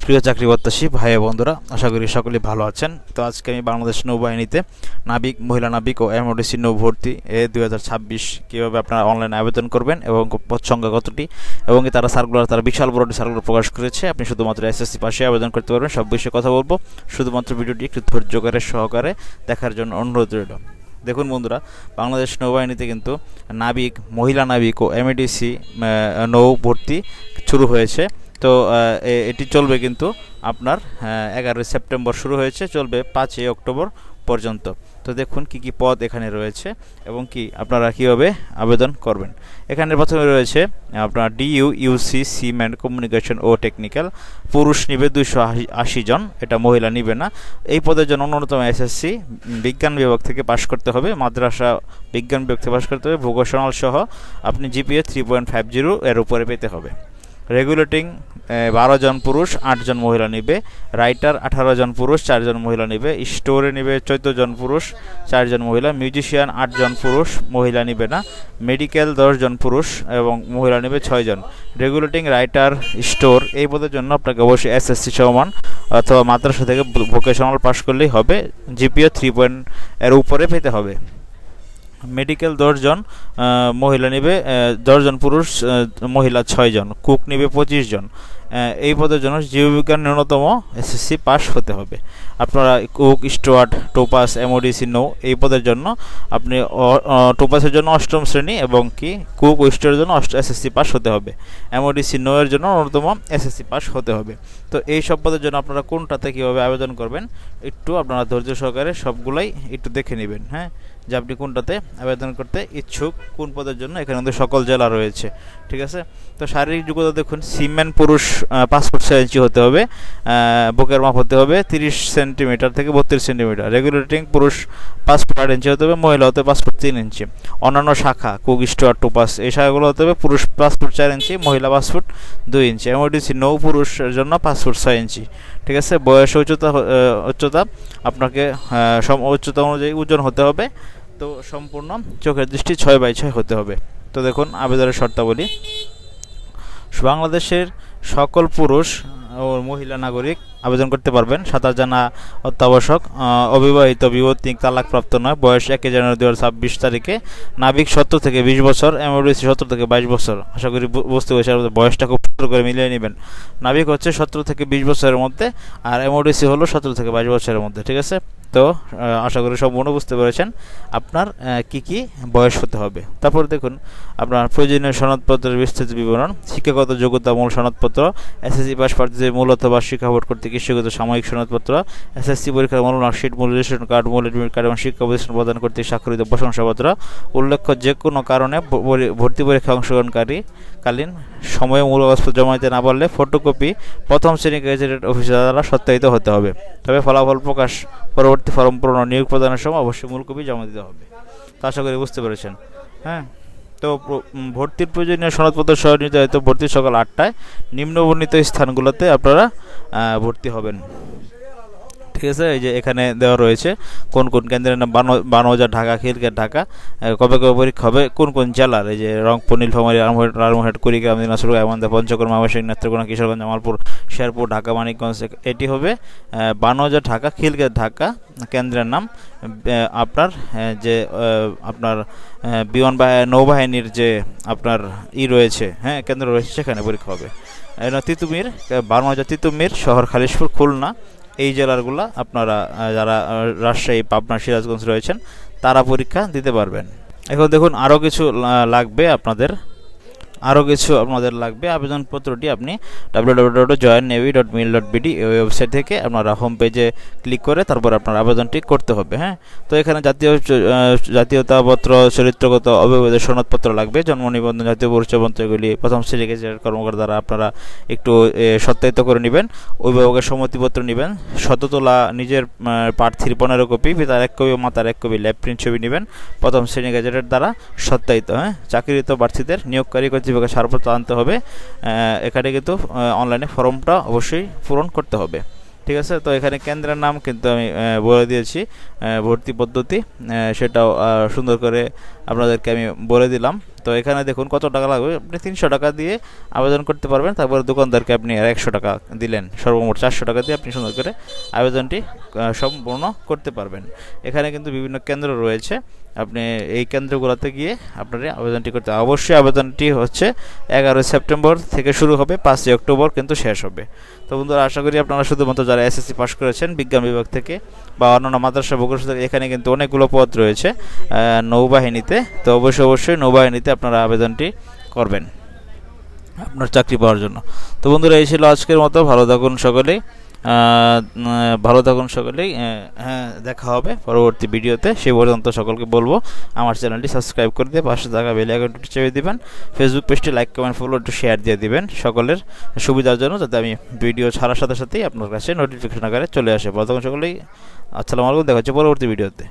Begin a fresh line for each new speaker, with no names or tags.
প্রিয় চাকরি প্রত্যাশী ভাই বন্ধুরা, আশা করি সকলেই ভালো আছেন। তো আজকে আমি বাংলাদেশ নৌবাহিনীতে নাবিক, মহিলা নাবিক ও এমওডিসি নৌ ভর্তি 2026 কীভাবে আপনারা অনলাইনে আবেদন করবেন এবং পদ সংখ্যা কতটি এবং তারা বিশাল বড় সার্কুলার প্রকাশ করেছে। আপনি শুধুমাত্র এসএসসি পাশে আবেদন করতে পারবেন। সব বিষয়ে কথা বলবো, শুধুমাত্র ভিডিওটি একটু ধৈর্য সহকারে দেখার জন্য অনুরোধ রইল। দেখুন বন্ধুরা, বাংলাদেশ নৌবাহিনীতে কিন্তু নাবিক, মহিলা নাবিক ও এমএডিসি নৌ ভর্তি শুরু হয়েছে। তো এটি চলবে কিন্তু আপনার 11 সেপ্টেম্বর শুরু হয়েছে, চলবে 5 অক্টোবর পর্যন্ত। তো দেখুন কি কি পদ এখানে রয়েছে এবং কি আপনারা কীভাবে আবেদন করবেন। এখানে প্রথমে রয়েছে আপনার ইউসি সিম্যান কমিউনিকেশন ও টেকনিক্যাল। পুরুষ নিবে 280 জন, এটা মহিলা নিবে না। এই পদের জন্য ন্যূনতম এসএসসি বিজ্ঞান বিভাগ থেকে পাশ করতে হবে, মাদ্রাসা বিজ্ঞান বিভাগ থেকে পাশ করতে হবে। ভোকেশনাল সহ আপনি জিপিএ 3.50 এর উপরে পেতে হবে। রেগুলেটিং 12 জন পুরুষ, 8 জন মহিলা নিবে। রাইটার 18 জন পুরুষ, 4 জন মহিলা নিবে। স্টোরে নিবে 14 জন পুরুষ, 4 জন মহিলা। মিউজিশিয়ান 8 জন পুরুষ, মহিলা নিবে না। মেডিকেল 10 জন পুরুষ এবং মহিলা নিবে 6 জন। রেগুলেটিং, রাইটার, স্টোর এই পদের জন্য আপনাকে অবশ্যই এসএসসি সমান অথবা মাদ্রাসা থেকে ভোকেশনাল পাস করলেই হবে। জিপিএ 3 এর উপরে পেতে হবে। মেডিকেল 10 জন, মহিলা নেবে 10 জন পুরুষ, মহিলা 6 জন। কুক নেবে 25 জন। এই পদের জন্য জীববিজ্ঞান ন্যূনতম এসএসসি পাস হতে হবে। আপনারা কুক, স্টুয়ার্ড, টোপাস, এমওডিসি নৌ এই পদের জন্য আপনি টোপাসের জন্য 8ম শ্রেণী এবং কি কুক ও স্টুয়ার্ডের জন্য এসএসসি পাস হতে হবে। এমওডিসি নৌ এর জন্য ন্যূনতম এসএসসি পাস হতে হবে। তো এই সব পদের জন্য আপনারা কোনটাতে কীভাবে আবেদন করবেন একটু আপনারা ধৈর্য সহকারে সবগুলাই একটু দেখে নেবেন, হ্যাঁ, যে আপনি কোনটাতে আবেদন করতে ইচ্ছুক, কোন পদের জন্য। এখানে কিন্তু সকল জেলা রয়েছে, ঠিক আছে। তো শারীরিক যোগ্যতা দেখুন, সিম্যান পুরুষ 5 ফুট 6 ইঞ্চি হতে হবে, বুকের মাপ হতে হবে 30 সেন্টিমিটার থেকে 32 সেন্টিমিটার। রেগুলেটিং পুরুষ 5 ফুট 8 ইঞ্চি হতে হবে, মহিলা হতে 5 ফুট 3 ইঞ্চি। অন্যান্য শাখা কুক, স্টুয়ার্ড, টোপাস এই শাখাগুলো হতে হবে পুরুষ 5 ফুট 4 ইঞ্চি, মহিলা 5 ফুট 2 ইঞ্চি। এমওডিসি নৌ পুরুষের জন্য 5 ফুট 6 ইঞ্চি, ঠিক আছে। বয়স, উচ্চতা আপনাকে উচ্চতা অনুযায়ী ওজন হতে হবে। তো সম্পূর্ণ চোখের দৃষ্টি 6/6 হতে হবে। তো দেখুন আবেদনের শর্তাবলী। বাংলাদেশের সকল পুরুষ ও মহিলা নাগরিক আবেদন করতে পারবেন। সাঁতার জানা অত্যাবশ্যক। অবিবাহিত, বিবাহিত, তালাকপ্রাপ্ত নয়। বয়স 1 জানুয়ারি 2026 তারিখে। নাবিক 17 থেকে 20 বছর, এমওডিসি 17 থেকে 22 বছর। আশা করি বুঝতে পেরেছি, বয়সটা খুব সুন্দর করে মিলিয়ে নেবেন। নাবিক হচ্ছে 17 থেকে 20 বছরের মধ্যে আর এমওডিসি হলো 17 থেকে 22 বছরের মধ্যে, ঠিক আছে। তো আশা করি সম্পূর্ণ বুঝতে পেরেছেন আপনার কি বয়স হতে হবে। তারপর দেখুন আপনার প্রয়োজনীয় সনদপত্রের বিস্তৃত বিবরণ। শিক্ষাগত যোগ্যতা, মূল সনদপত্র। এসএসসি পাস প্রার্থীদের মূল অথবা শিক্ষা বোর্ড কর্তৃক ইস্যুকৃত সাময়িক সনদপত্র। এসএসসি পরীক্ষার মূল মার্কশিট, মূল রেজিস্ট্রেশন কার্ড, মূল এডমিট কার্ড এবং শিক্ষা প্রতিষ্ঠান প্রদান কর্তৃক স্বাক্ষরিত প্রশংসাপত্র। উল্লেখ্য যে কোনো কারণে ভর্তি পরীক্ষায় অংশগ্রহণকালীন সময়ে মূল কাগজপত্র জমা দিতে না পারলে ফটোকপি 1ম শ্রেণী গেজেটেড অফিসার দ্বারা সত্যায়িত হতে হবে। তবে ফলাফল প্রকাশ পরবর্তী ফর্ম পূরণ ও নিয়োগ প্রদানের সময় অবশ্যই মূল কপি জমা দিতে হবে। তা আশা করি বুঝতে পেরেছেন, হ্যাঁ। তো ভর্তির প্রয়োজনীয় সনদপত্র সহ নির্ধারিত ভর্তি সকাল 8টায় নিম্নবর্ণিত স্থানগুলোতে আপনারা ভর্তি হবেন, ঠিক আছে। এই যে এখানে দেওয়া রয়েছে কোন কোন কেন্দ্রের নাম: বানবাজার ঢাকা, খিলগাঁও ঢাকা। কবে পরীক্ষা হবে, কোন কোন জেলার, এই যে রংপুর, নীলফামারী, লালমোহন, কুড়িগ্রাম, দিনাজপুর, গাইবান্ধা, পঞ্চগড়, ময়মনসিংহ, নেত্রকোনা, কিশোরগঞ্জ, জামালপুর, শেরপুর, ঢাকা, মানিকগঞ্জ। এটি হবে বানবাজার ঢাকা, খিলগাঁও ঢাকা। কেন্দ্রের নাম আপনার যে আপনার বিমান নৌবাহিনীর যে আপনার রয়েছে, হ্যাঁ, কেন্দ্র রয়েছে, সেখানে পরীক্ষা হবে। তিতুমির, বানবাজার, তিতুমির, শহর খালিশপুর, খুলনা এই জেলারগুলো আপনারা যারা রাজশাহী, পাবনা, সিরাজগঞ্জ রয়েছেন তারা পরীক্ষা দিতে পারবেন। এখন দেখুন আরও কিছু লাগবে আপনাদের আবেদনপত্রটি আপনি www.joinnavy.mil.bd এই ওয়েবসাইট থেকে আপনারা হোম পেজে ক্লিক করে তারপর আপনার আবেদনটি করতে হবে, হ্যাঁ। তো এখানে জাতীয়তাপত্র, চরিত্রগত অভিযোগের সনদপত্র লাগবে। জন্ম নিবন্ধন, জাতীয় পরিচয়পত্র এগুলি 1ম শ্রেণী গেজেটেড কর্মকর্তা দ্বারা আপনারা একটু সত্যায়িত করে নেবেন। অভিভাবকের সম্মতিপত্র নেবেন। তোলা নিজের প্রার্থীর 15 কপি, পিতার 1 কপি ও মাতার 1 কপি ল্যাব প্রিন্ট ছবি নেবেন। 1ম শ্রেণী গেজেটের দ্বারা সত্যায়িত, হ্যাঁ। চাকরিরত প্রার্থীদের নিয়োগকারী কর্তৃপক্ষের ছাড়পত্র আনতে হবে। এখানে কিন্তু অনলাইনে ফর্মটা অবশ্যই পূরণ করতে হবে, ঠিক আছে। তো এখানে কেন্দ্রের নাম কিন্তু আমি বলে দিয়েছি, ভর্তি পদ্ধতি সেটাও সুন্দর করে আপনাদেরকে আমি বলে দিলাম। তো এখানে দেখুন কত টাকা লাগবে, আপনি 300 টাকা দিয়ে আবেদন করতে পারবেন। তারপরে দোকানদারকে আপনি আর 100 টাকা দিলেন, সর্বমোট 400 টাকা দিয়ে আপনি সুন্দর করে আবেদনটি সম্পূর্ণ করতে পারবেন। এখানে কিন্তু বিভিন্ন কেন্দ্র রয়েছে, আপনি এই কেন্দ্রগুলোতে গিয়ে আপনার আবেদনটি করতে অবশ্যই। আবেদনটি হচ্ছে 11 সেপ্টেম্বর থেকে শুরু হবে, 5 অক্টোবর কিন্তু শেষ হবে। তো বন্ধুরা, আশা করি আপনারা শুধুমাত্র যারা এসএসসি পাস করেছেন বিজ্ঞান বিভাগ থেকে বা অন্যান্য মাদ্রাসা বগুড়া থেকে, এখানে কিন্তু অনেকগুলো পদ রয়েছে নৌবাহিনীতে। তো অবশ্যই নৌবাহিনীতে আপনারা আবেদনটি করবেন আপনার চাকরি পাওয়ার জন্য। তো বন্ধুরা, এই ছিল আজকের মতো। ভালো থাকুন সকলেই, হ্যাঁ, দেখা হবে পরবর্তী ভিডিওতে। সেই পর্যন্ত সকলকে বলবো আমার চ্যানেলটি সাবস্ক্রাইব করে দিয়ে পাশে থাকা বেল আইকনটি চেপে দিবেন। ফেসবুক পেজটি লাইক, কমেন্ট, ফলো, একটু শেয়ার দিয়ে দিবেন সকলের সুবিধার জন্য, যাতে আমি ভিডিও ছাড়ার সাথে সাথেই আপনার কাছে নোটিফিকেশন আকারে চলে আসে। ভালো থাকুন সকলেই। আসসালামু আলাইকুম, দেখা হচ্ছে পরবর্তী ভিডিওতে।